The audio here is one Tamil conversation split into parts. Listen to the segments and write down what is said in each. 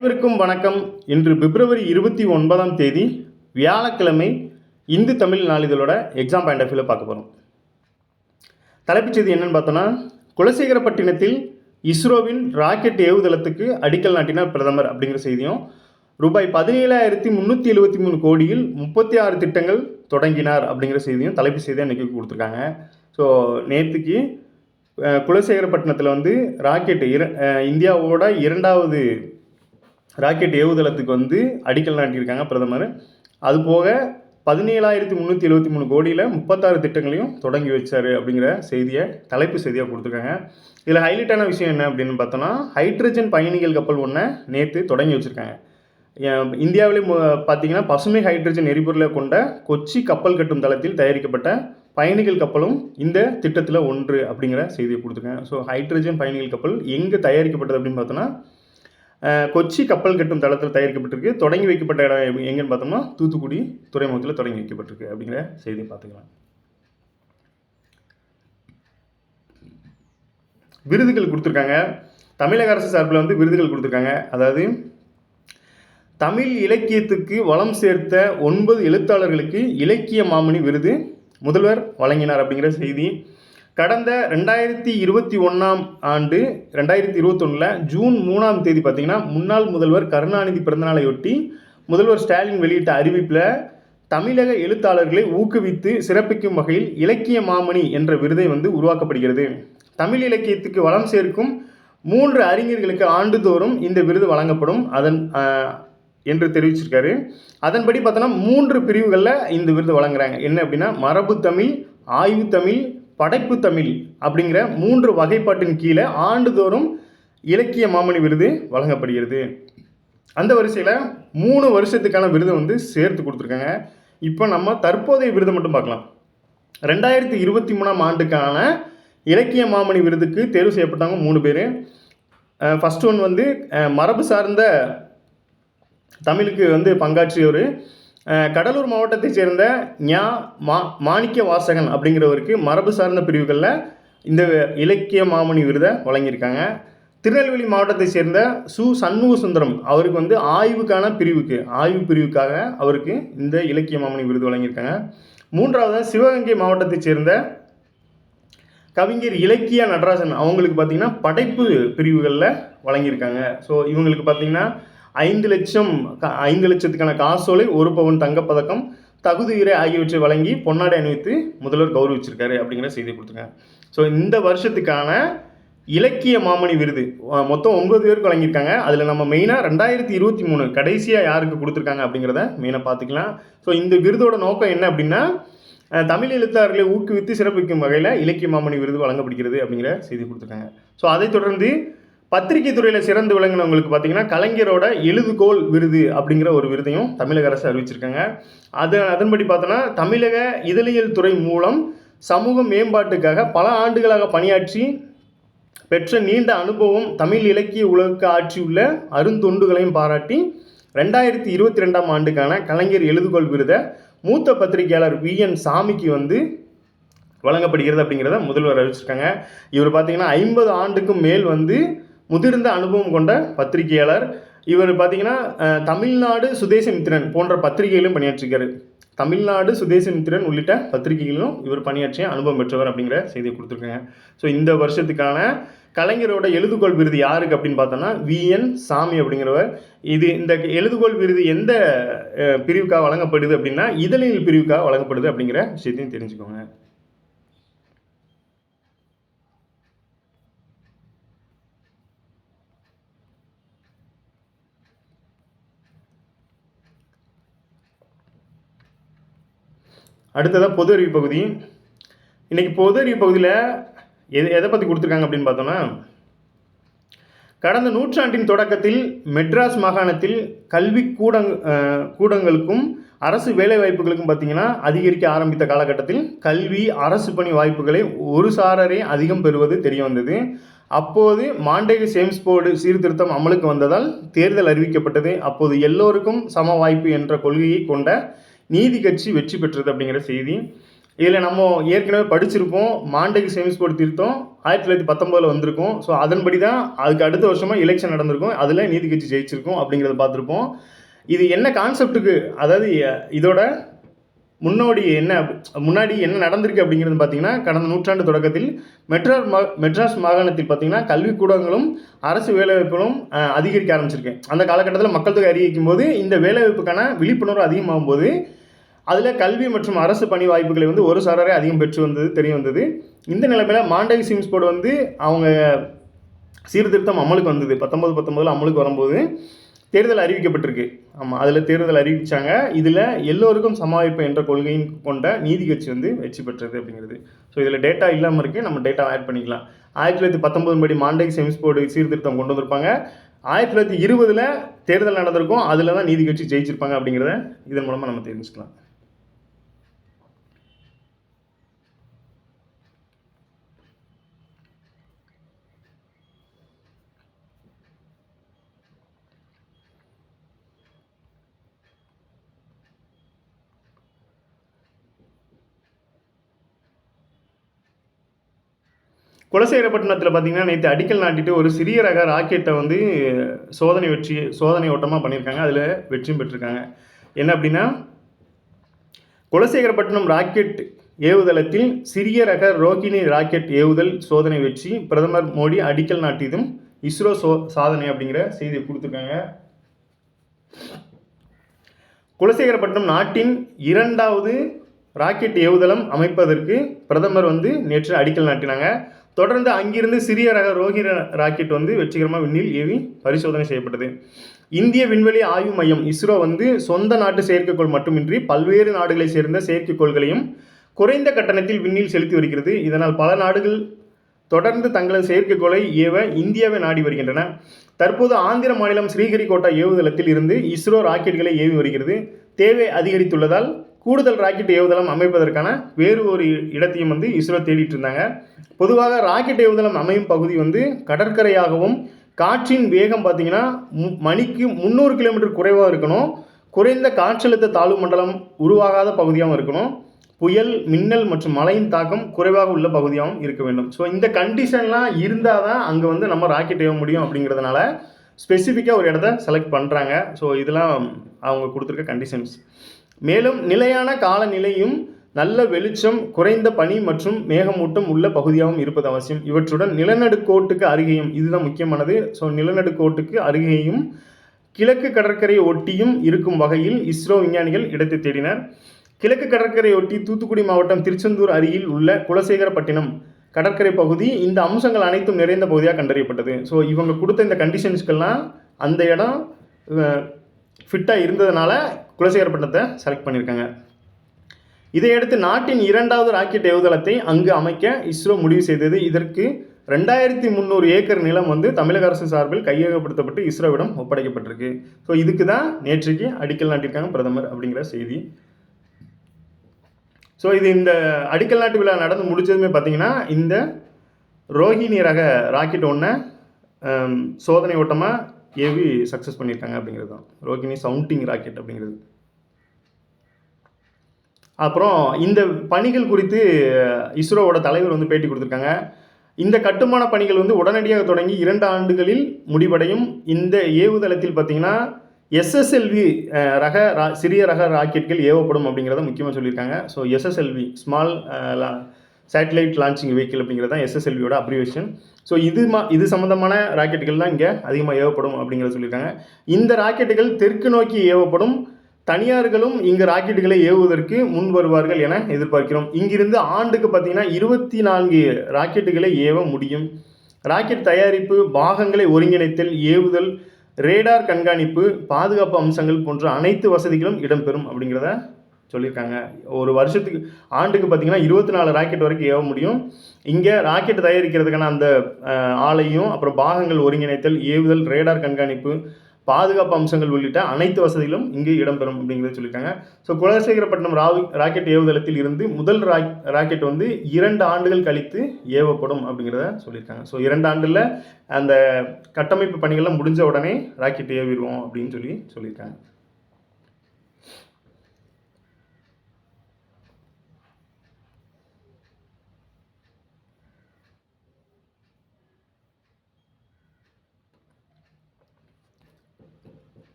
அனைவருக்கும் வணக்கம். இன்று பிப்ரவரி 29ஆம் தேதி வியாழக்கிழமை. இந்து தமிழ் நாளிதழோட எக்ஸாம் பாயிண்ட் ஆஃப் வியூவில் பார்க்க போகிறோம். தலைப்புச் செய்தி என்னன்னு பார்த்தோன்னா, குலசேகரப்பட்டினத்தில் இஸ்ரோவின் ராக்கெட் ஏவுதளத்துக்கு அடிக்கல் நாட்டினார் பிரதமர் அப்படிங்கிற செய்தியும், ரூபாய் 17,373 கோடியில் 36 திட்டங்கள் தொடங்கினார் அப்படிங்கிற செய்தியும் தலைப்பு செய்தியாக இன்றைக்கி கொடுத்துருக்காங்க. ஸோ நேற்றுக்கு குலசேகரப்பட்டினத்தில் ராக்கெட் இந்தியாவோட இரண்டாவது ராக்கெட் ஏவுதளத்துக்கு அடிக்கல் நாட்டியிருக்காங்க பிரதமர். அதுபோக 17,373 கோடியில் 36 திட்டங்களையும் தொடங்கி வச்சார் அப்படிங்கிற செய்தியை தலைப்பு செய்தியாக கொடுத்துருக்காங்க. இதில் ஹைலைட்டான விஷயம் என்ன அப்படின்னு பார்த்தோன்னா, ஹைட்ரஜன் பயணிகள் கப்பல் ஒன்றை நேற்று தொடங்கி வச்சுருக்காங்க. இந்தியாவிலே பார்த்திங்கன்னா பசுமை ஹைட்ரஜன் எரிபொருளை கொண்ட கொச்சி கப்பல் கட்டும் தளத்தில் தயாரிக்கப்பட்ட பயணிகள் கப்பலும் இந்த திட்டத்தில் ஒன்று அப்படிங்கிற செய்தியை கொடுத்துருக்காங்க. ஸோ ஹைட்ரஜன் பயணிகள் கப்பல் எங்கே தயாரிக்கப்பட்டது அப்படின்னு பார்த்தோன்னா, கொச்சி கப்பல் கட்டும் தளத்தில் தயாரிக்கப்பட்டிருக்கு. தொடங்கி வைக்கப்பட்ட இடம் எங்கன்னு பார்த்தோம்னா தூத்துக்குடி துறைமுகத்தில் தொடங்கி வைக்கப்பட்டிருக்கு அப்படிங்கிற செய்தியை பார்த்துக்கலாம். விருதுகள் கொடுத்துருக்காங்க. தமிழக அரசு சார்பில் விருதுகள் கொடுத்துருக்காங்க. அதாவது தமிழ் இலக்கியத்துக்கு வளம் சேர்த்த 9 எழுத்தாளர்களுக்கு இலக்கிய மாமணி விருது முதல்வர் வழங்கினார் அப்படிங்கிற செய்தி. கடந்த 2021ஆம் ஆண்டு 2021 ஜூன் 3ஆம் தேதி பார்த்திங்கன்னா, முன்னாள் முதல்வர் கருணாநிதி பிறந்தநாளையொட்டி முதல்வர் ஸ்டாலின் வெளியிட்ட அறிவிப்பில் தமிழக எழுத்தாளர்களை ஊக்குவித்து சிறப்பிக்கும் வகையில் இலக்கிய மாமணி என்ற விருதை உருவாக்கப்படுகிறது. தமிழ் இலக்கியத்துக்கு வளம் சேர்க்கும் 3 அறிஞர்களுக்கு ஆண்டுதோறும் இந்த விருது வழங்கப்படும் என்று தெரிவிச்சிருக்காரு. அதன்படி பார்த்தோன்னா 3 பிரிவுகளில் இந்த விருது வழங்குறாங்க. என்ன அப்படின்னா, மரபு தமிழ், ஆய்வு தமிழ், படைப்பு தமிழ் அப்படிங்கிற 3 வகைப்பாட்டின் கீழே ஆண்டுதோறும் இலக்கிய மாமணி விருது வழங்கப்படுகிறது. அந்த வரிசையில் 3 வருஷத்துக்கான விருதை சேர்த்து கொடுத்துருக்காங்க. இப்போ நம்ம தற்போதைய விருதை மட்டும் பார்க்கலாம். 2023ஆம் ஆண்டுக்கான இலக்கிய மாமணி விருதுக்கு தேர்வு செய்யப்பட்டவங்க 3 பேர். ஃபஸ்ட் ஒன் மரபு சார்ந்த தமிழுக்கு பங்காற்றியவர் கடலூர் மாவட்டத்தைச் சேர்ந்த மாணிக்க வாசகன் அப்படிங்கிறவருக்கு மரபு சார்ந்த பிரிவுகளில் இந்த இலக்கிய மாமணி விருதை வழங்கியிருக்காங்க. திருநெல்வேலி மாவட்டத்தை சேர்ந்த சண்முக சுந்தரம் அவருக்கு ஆய்வு பிரிவுக்காக அவருக்கு இந்த இலக்கிய மாமணி விருது வழங்கியிருக்காங்க. 3வது சிவகங்கை மாவட்டத்தைச் சேர்ந்த கவிஞர் இலக்கிய நடராஜன் அவங்களுக்கு பார்த்திங்கன்னா படைப்பு பிரிவுகளில் வழங்கியிருக்காங்க. ஸோ இவங்களுக்கு பார்த்திங்கன்னா 5 லட்சத்துக்கான காசோலை, 1 பவுன் தங்கப்பதக்கம், தகுதியுரை ஆகியவற்றை வழங்கி பொன்னாடை அணிவித்து முதல்வர் கௌரவிச்சிருக்காரு அப்படிங்கிற செய்தி கொடுத்துருக்காங்க. ஸோ இந்த வருஷத்துக்கான இலக்கிய மாமணி விருது மொத்தம் 9 பேருக்கு வழங்கியிருக்காங்க. அதில் நம்ம மெயினாக 2023 கடைசியாக யாருக்கு கொடுத்துருக்காங்க அப்படிங்கிறத மெயினாக பார்த்துக்கலாம். ஸோ இந்த விருதோட நோக்கம் என்ன அப்படின்னா, தமிழ் எழுத்தாளர்களை ஊக்குவித்து சிறப்பிக்கும் வகையில் இலக்கிய மாமணி விருது வழங்கப்படுகிறது அப்படிங்கிற செய்தி கொடுத்துருக்காங்க. ஸோ அதைத் தொடர்ந்து பத்திரிகை துறையில் சிறந்து விளங்கினவங்களுக்கு பார்த்திங்கன்னா கலைஞரோட எழுதுகோள் விருது அப்படிங்கிற ஒரு விருதையும் தமிழக அரசு அறிவிச்சிருக்காங்க. அதன்படி பார்த்தோன்னா, தமிழக இதழியல் துறை மூலம் சமூக மேம்பாட்டுக்காக பல ஆண்டுகளாக பணியாற்றி பெற்ற நீண்ட அனுபவம் தமிழ் இலக்கிய உலகுக்கு ஆற்றியுள்ள அருந்தொண்டுகளையும் பாராட்டி 2022ஆம் ஆண்டுக்கான கலைஞர் எழுதுகோள் விருதை மூத்த பத்திரிகையாளர் VN சாமிக்கு வழங்கப்படுகிறது அப்படிங்கிறத முதல்வர் அறிவிச்சிருக்காங்க. இவர் பார்த்திங்கன்னா 50 ஆண்டுக்கும் மேல் முதிர்ந்த அனுபவம் கொண்ட பத்திரிகையாளர். இவர் பார்த்திங்கன்னா தமிழ்நாடு சுதேசமித்திரன் போன்ற பத்திரிகைகளும் பணியாற்றிருக்காரு. தமிழ்நாடு சுதேசமித்திரன் உள்ளிட்ட பத்திரிகைகளிலும் இவர் பணியாற்றிய அனுபவம் பெற்றவர் அப்படிங்கிற செய்தியை கொடுத்துருக்காங்க. ஸோ இந்த வருஷத்துக்கான கலைஞரோட எழுதுகோள் விருது யாருக்கு அப்படின்னு பார்த்தோன்னா VN சாமி அப்படிங்கிறவர். இந்த எழுதுகோள் விருது எந்த பிரிவுக்காக வழங்கப்படுது அப்படின்னா, இதழியல் பிரிவுக்காக வழங்கப்படுது அப்படிங்கிற விஷயத்தையும் தெரிஞ்சுக்கோங்க. அடுத்ததாக பொது அறிவு பகுதி. இன்றைக்கி பொது அறிவு பகுதியில் எதை பற்றி கொடுத்துருக்காங்க அப்படின்னு பார்த்தோன்னா, கடந்த நூற்றாண்டின் தொடக்கத்தில் மெட்ராஸ் மாகாணத்தில் கல்வி கூடங்களுக்கும் அரசு வேலை வாய்ப்புகளுக்கும் பார்த்திங்கன்னா அதிகரிக்க ஆரம்பித்த காலகட்டத்தில் கல்வி, அரசு பணி வாய்ப்புகளை ஒரு சாரரே அதிகம் பெறுவது தெரிய வந்தது. அப்போது மாண்டேகு சேம்ஸ் போர்டு சீர்திருத்தம் அமலுக்கு வந்ததால் தேர்தல் அறிவிக்கப்பட்டது. அப்போது எல்லோருக்கும் சம வாய்ப்பு என்ற கொள்கையை கொண்ட நீதி கட்சி வெற்றி பெற்றது அப்படிங்கிற செய்தி. இதில் நம்ம ஏற்கனவே படிச்சிருப்போம், மாண்டேகு சேமிஸ் போர்டு திருத்தம் 1919 வந்திருக்கும். ஸோ அதன்படி தான் அதுக்கு அடுத்த வருஷமாக எலெக்ஷன் நடந்திருக்கும், அதில் நீதி கட்சி ஜெயிச்சிருக்கும் அப்படிங்கிறத பார்த்துருப்போம். இது என்ன கான்செப்ட்டுக்கு, அதாவது இதோட முன்னாடி என்ன நடந்திருக்கு அப்படிங்கிறது பார்த்தீங்கன்னா, கடந்த நூற்றாண்டு தொடக்கத்தில் மெட்ராஸ் மாகாணத்தில் பார்த்தீங்கன்னா கல்விக்கூடங்களும் அரசு வேலைவாய்ப்புகளும் அதிகரிக்க ஆரம்பிச்சிருக்கு. அந்த காலகட்டத்தில் மக்கள் தொகை அதிகரிக்கும் போது இந்த வேலைவாய்ப்புக்கான விழிப்புணர்வு அதிகமாகும் போது அதில் கல்வி மற்றும் அரசு பணி வாய்ப்புகளை வந்து ஒரு சாராரே அதிகம் பெற்று வந்தது தெரிய வந்தது. இந்த நிலைமையில் மாண்டேகு சேமிஸ் போர்டு வந்து அவங்க சீர்திருத்தம் அமலுக்கு வந்தது. 1919 அமலுக்கு வரும்போது தேர்தல் அறிவிக்கப்பட்டிருக்கு. ஆமாம், அதில் தேர்தல் அறிவித்தாங்க. இதில் எல்லோருக்கும் சம வாய்ப்பு என்ற கொள்கையின் கொண்ட நீதி கட்சி வந்து வெற்றி பெற்றது அப்படிங்கிறது. ஸோ இதில் டேட்டா இல்லாமல் இருக்குது, நம்ம டேட்டா ஆட் பண்ணிக்கலாம். 1919 படி மாண்டேகு சேமிஸ் போர்டு சீர்திருத்தம் கொண்டு வந்திருப்பாங்க. 1920 தேர்தல் நடந்திருக்கும், அதில் தான் நீதி கட்சி ஜெயிச்சிருப்பாங்க அப்படிங்கிறத இதன் மூலமாக நம்ம தெரிஞ்சுக்கலாம். குலசேகரப்பட்டினத்தில் பார்த்தீங்கன்னா நேற்று அடிக்கல் நாட்டிட்டு ஒரு சிறிய ரக ராக்கெட்டை வந்து சோதனை ஓட்டமாக பண்ணியிருக்காங்க. அதில் வெற்றியும் பெற்றிருக்காங்க. என்ன அப்படின்னா, குலசேகரப்பட்டினம் ராக்கெட் ஏவுதளத்தில் சிறிய ரக ரோகிணி ராக்கெட் ஏவுதல் சோதனை வெற்றி, பிரதமர் மோடி அடிக்கல் நாட்டியதும் இஸ்ரோ சாதனை அப்படிங்கிற செய்தியை கொடுத்துருக்காங்க. குலசேகரப்பட்டினம் நாட்டின் 2வது ராக்கெட் ஏவுதளம் அமைப்பதற்கு பிரதமர் வந்து நேற்று அடிக்கல் நாட்டினாங்க. தொடர்ந்து அங்கிருந்து சிறிய ரக ரோகிணி ராக்கெட் வந்து வெற்றிகரமாக விண்ணில் ஏவி பரிசோதனை செய்யப்பட்டது. இந்திய விண்வெளி ஆய்வு மையம் இஸ்ரோ வந்து சொந்த நாட்டு செயற்கைக்கோள் மட்டுமின்றி பல்வேறு நாடுகளை சேர்ந்த செயற்கைக்கோள்களையும் குறைந்த கட்டணத்தில் விண்ணில் செலுத்தி வருகிறது. இதனால் பல நாடுகள் தொடர்ந்து தங்களது செயற்கைக்கோளை ஏவ இந்தியாவை நாடி வருகின்றன. தற்போது ஆந்திர மாநிலம் ஸ்ரீஹரிகோட்டா ஏவுதளத்தில் இருந்து இஸ்ரோ ராக்கெட்டுகளை ஏவி வருகிறது. தேவை அதிகரித்துள்ளதால் கூடுதல் ராக்கெட் ஏவுதளம் அமைப்பதற்கான வேறு ஒரு இடத்தையும் வந்து இஸ்ரோ தேடிட்டு இருந்தாங்க. பொதுவாக ராக்கெட் ஏவுதளம் அமையும் பகுதி வந்து கடற்கரையாகவும் காற்றின் வேகம் பார்த்தீங்கன்னா மணிக்கு 300 கிலோமீட்டர் குறைவாக இருக்கணும். குறைந்த காற்றழுத்த தாழ்வு மண்டலம் உருவாகாத பகுதியாகவும் இருக்கணும். புயல், மின்னல் மற்றும் மழையின் தாக்கம் குறைவாக உள்ள பகுதியாகவும் இருக்க வேண்டும். ஸோ இந்த கண்டிஷன்லாம் இருந்தால் தான் அங்கே வந்து நம்ம ராக்கெட் ஏவ முடியும் அப்படிங்கிறதுனால ஸ்பெசிஃபிக்காக ஒரு இடத்த செலக்ட் பண்ணுறாங்க. ஸோ இதெல்லாம் அவங்க கொடுத்துருக்க கண்டிஷன்ஸ். மேலும் நிலையான காலநிலையும் நல்ல வெளிச்சம், குறைந்த பனி மற்றும் மேகமூட்டம் உள்ள பகுதியாகவும் இருப்பது அவசியம். இவற்றுடன் நிலநடுக்கோட்டுக்கு அருகேயும், இதுதான் முக்கியமானது. ஸோ நிலநடுக்கோட்டுக்கு அருகேயும் கிழக்கு கடற்கரையை ஒட்டியும் இருக்கும் வகையில் இஸ்ரோ விஞ்ஞானிகள் இடத்தை தேடினர். கிழக்கு கடற்கரையை ஒட்டி தூத்துக்குடி மாவட்டம் திருச்செந்தூர் அருகில் உள்ள குலசேகரப்பட்டினம் கடற்கரை பகுதி இந்த அம்சங்கள் அனைத்தும் நிறைந்த பகுதியாக கண்டறியப்பட்டது. ஸோ இவங்க கொடுத்த இந்த கண்டிஷன்ஸ்க்கெல்லாம் அந்த இடம் ஃபிட்டாக இருந்ததுனால குலசேகரப்பட்டினத்தை செலக்ட் பண்ணியிருக்காங்க. இதையடுத்து நாட்டின் 2வது ராக்கெட் ஏவுதளத்தை அங்கு அமைக்க இஸ்ரோ முடிவு செய்தது. இதற்கு 2300 ஏக்கர் நிலம் வந்து தமிழக அரசு சார்பில் கையகப்படுத்தப்பட்டு இஸ்ரோவிடம் ஒப்படைக்கப்பட்டிருக்கு. ஸோ இதுக்கு தான் நேற்றைக்கு அடிக்கல் நாட்டியிருக்காங்க பிரதமர் அப்படிங்கிற செய்தி. ஸோ இது இந்த அடிக்கல் நாட்டு விழா நடந்து முடிச்சதுமே பார்த்தீங்கன்னா இந்த ரோஹிணி ரக ராக்கெட் ஒன்று சோதனை ஓட்டமாக ஏவி சக்ஸஸ் பண்ணியிருக்காங்க அப்படிங்கிறது தான் ரோஹிணி சவுண்டிங் ராக்கெட் அப்படிங்கிறது. அப்புறம் இந்த பணிகள் குறித்து இஸ்ரோவோட தலைவர் வந்து பேட்டி கொடுத்துருக்காங்க. இந்த கட்டுமான பணிகள் வந்து உடனடியாக தொடங்கி 2 ஆண்டுகளில் முடிவடையும். இந்த ஏவுதளத்தில் பார்த்தீங்கன்னா எஸ்எஸ்எல்வி ரக சிறிய ரக ராக்கெட்கள் ஏவப்படும் அப்படிங்கிறத முக்கியமாக சொல்லியிருக்காங்க. So SSLV small satellite launching vehicle அப்படிங்கிறது தான் எஸ்எஸ்எல்வியோட அப்ரிவேஷன். ஸோ இது சம்மந்தமான ராக்கெட்டுகள் தான் இங்கே அதிகமாக ஏவப்படும் அப்படிங்கிறத சொல்லியிருக்காங்க. இந்த ராக்கெட்டுகள் தெற்கு நோக்கி ஏவப்படும். தனியார்களும் இங்கு ராக்கெட்டுகளை ஏவுவதற்கு முன் வருவார்கள் என எதிர்பார்க்கிறோம். இங்கிருந்து ஆண்டுக்கு பார்த்தீங்கன்னா 24 ராக்கெட்டுகளை ஏவ முடியும். ராக்கெட் தயாரிப்பு, பாகங்களை ஒருங்கிணைத்தல், ஏவுதல், ரேடார் கண்காணிப்பு, பாதுகாப்பு அம்சங்கள் போன்ற அனைத்து வசதிகளும் இடம்பெறும் அப்படிங்கிறத சொல்லியிருக்காங்க. ஒரு வருஷத்துக்கு ஆண்டுக்கு பார்த்தீங்கன்னா 24 ராக்கெட் வரைக்கும் ஏவ முடியும். இங்கே ராக்கெட் தயாரிக்கிறதுக்கான அந்த ஆலையும், அப்புறம் பாகங்கள் ஒருங்கிணைத்தல், ஏவுதல், ரேடார் கண்காணிப்பு, பாதுகாப்பு அம்சங்கள் உள்ளிட்ட அனைத்து வசதிகளும் இங்கே இடம்பெறும் அப்படிங்கிறத சொல்லியிருக்காங்க. ஸோ குலசேகரப்பட்டினம் ராக்கெட் ஏவுதளத்தில் இருந்து முதல் ராக்கெட் வந்து 2 ஆண்டுகள் கழித்து ஏவப்படும் அப்படிங்கிறத சொல்லியிருக்காங்க. ஸோ 2 ஆண்டில் அந்த கட்டமைப்பு பணிகள்லாம் முடிஞ்ச உடனே ராக்கெட் ஏவிடுவோம் அப்படின்னு சொல்லியிருக்காங்க.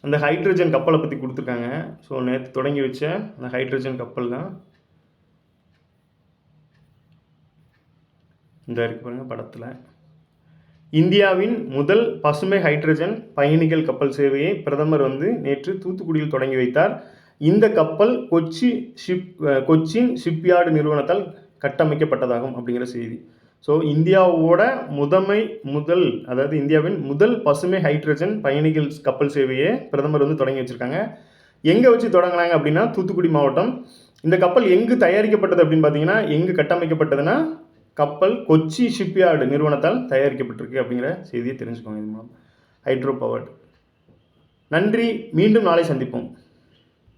அந்த ஹைட்ரஜன் கப்பலை பற்றி கொடுத்துருக்காங்க. ஸோ நேற்று தொடங்கி வச்ச அந்த ஹைட்ரஜன் கப்பல் தான் இந்த இருக்கு பாருங்கள் படத்தில். இந்தியாவின் முதல் பசுமை ஹைட்ரஜன் பயணிகள் கப்பல் சேவையை பிரதமர் நேற்று தூத்துக்குடியில் தொடங்கி வைத்தார். இந்த கப்பல் கொச்சின் ஷிப்யார்டு நிறுவனத்தால் கட்டமைக்கப்பட்டதாகும் அப்படிங்கிற செய்தி. ஸோ இந்தியாவோட இந்தியாவின் முதல் பசுமை ஹைட்ரஜன் பயணிகள் கப்பல் சேவையை பிரதமர் தொடங்கி வச்சுருக்காங்க. எங்கே வச்சு தொடங்கினாங்க அப்படின்னா தூத்துக்குடி மாவட்டம். இந்த கப்பல் எங்கு தயாரிக்கப்பட்டது அப்படின்னு பார்த்தீங்கன்னா, எங்கு கட்டமைக்கப்பட்டதுன்னா கப்பல் கொச்சி ஷிப்யார்டு நிறுவனத்தால் தயாரிக்கப்பட்டிருக்கு அப்படிங்கிற செய்தியை தெரிஞ்சுக்கோங்க. இது மூலம் ஹைட்ரோ பவர்டு. நன்றி, மீண்டும் நாளை சந்திப்போம்.